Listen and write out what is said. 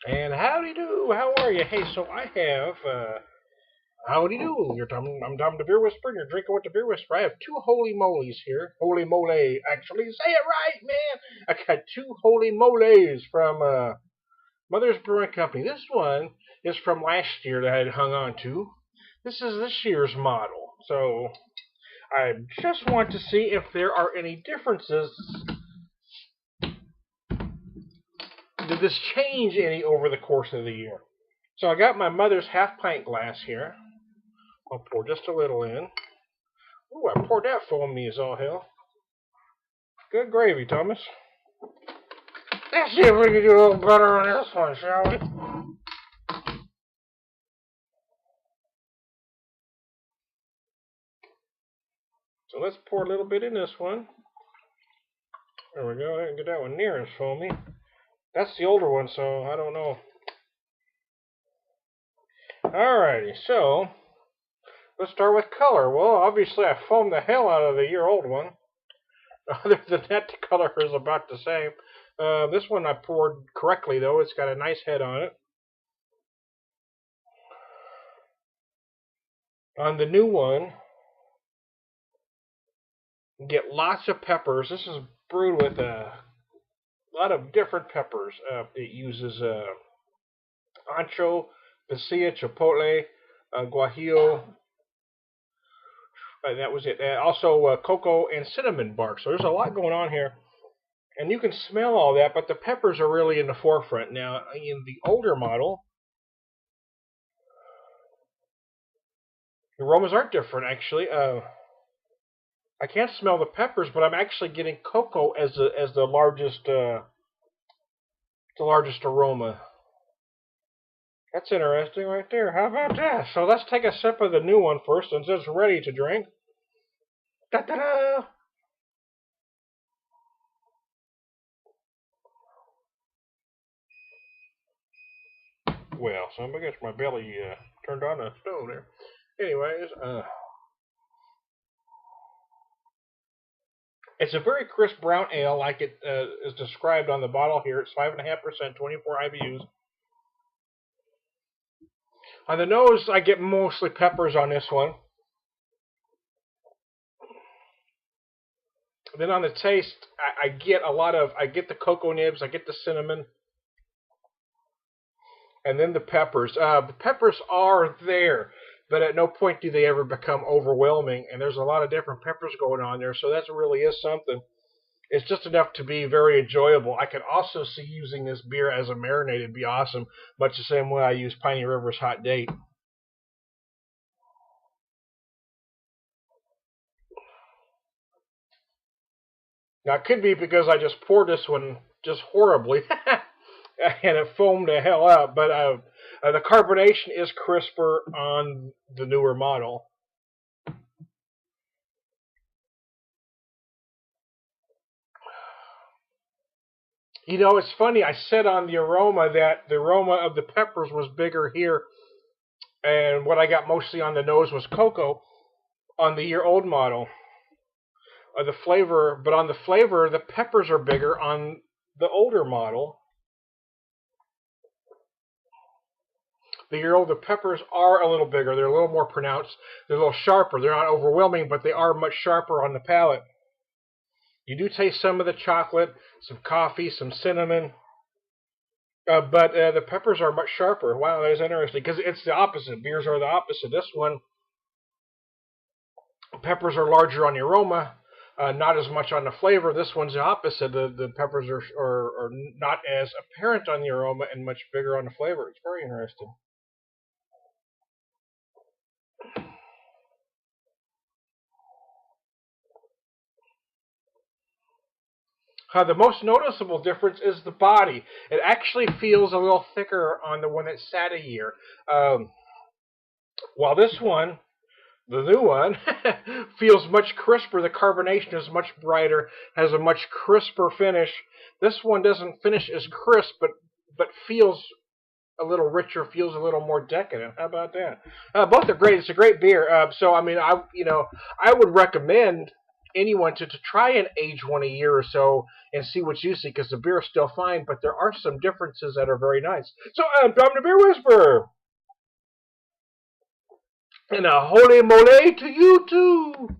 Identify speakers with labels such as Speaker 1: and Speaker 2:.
Speaker 1: And howdy do, how are you? Hey, so I have, howdy do, I'm Tom the Beer Whisperer, and you're drinking with the Beer Whisperer. I have two holy moles here. Holy mole, actually, say it right, man! I got two holy moles from, Mother's Brewing Company. This one is from last year that I had hung on to. This is this year's model. So, I just want to see if there are any differences. Did this change any over the course of the year? So I got my mother's half pint glass here. I'll pour just a little in. Ooh, I poured that full of me as all hell. Good gravy, Thomas. Let's see if we can do a little better on this one, shall we? So let's pour a little bit in this one. There we go. I didn't get that one near as foamy. That's the older one, so I don't know. Alrighty, so let's start with color. Well, obviously I foamed the hell out of the year-old one. Other than that, the color is about the same. This one I poured correctly, though. It's got a nice head on it. On the new one, you get lots of peppers. This is brewed with a lot of different peppers. It uses ancho, pasilla, chipotle, guajillo. That was it. Also, cocoa and cinnamon bark. So there's a lot going on here. And you can smell all that, but the peppers are really in the forefront. Now, in the older model, the aromas aren't different, actually. I can't smell the peppers, but I'm actually getting cocoa as the largest aroma. That's interesting right there. How about that? So let's take a sip of the new one first, since it's ready to drink. Da-da-da! Well, somebody gets my belly turned on the stove there. Anyways, it's a very crisp brown ale, like it is described on the bottle here. It's 5.5%, 24 IBUs. On the nose, I get mostly peppers on this one. Then on the taste, I get I get the cocoa nibs, I get the cinnamon, and then the peppers. The peppers are there, but at no point do they ever become overwhelming. And there's a lot of different peppers going on there, so that really is something. It's just enough to be very enjoyable. I could also see using this beer as a marinade. It'd be awesome, much the same way I use Piney River's Hot Date. Now, it could be because I just poured this one just horribly, and it foamed the hell out, but the carbonation is crisper on the newer model. You know, it's funny. I said on the aroma that the aroma of the peppers was bigger here, and what I got mostly on the nose was cocoa on the year-old model. The flavor, but on the flavor, the peppers are bigger on the older model. The year-old, the peppers are a little bigger. They're a little more pronounced. They're a little sharper. They're not overwhelming, but they are much sharper on the palate. You do taste some of the chocolate, some coffee, some cinnamon, but the peppers are much sharper. Wow, that is interesting because it's the opposite. Beers are the opposite. This one, peppers are larger on the aroma, not as much on the flavor. This one's the opposite. The peppers are not as apparent on the aroma and much bigger on the flavor. It's very interesting. The most noticeable difference is the body. It actually feels a little thicker on the one that sat a year. While this one, the new one, feels much crisper. The carbonation is much brighter, has a much crisper finish. This one doesn't finish as crisp, but feels a little richer, feels a little more decadent. How about that? Both are great. It's a great beer. So I mean, I would recommend anyone to try and age one a year or so and see what you see, because the beer is still fine, but there are some differences that are very nice. So I'm Tom the Beer Whisperer, and a holy moly to you too.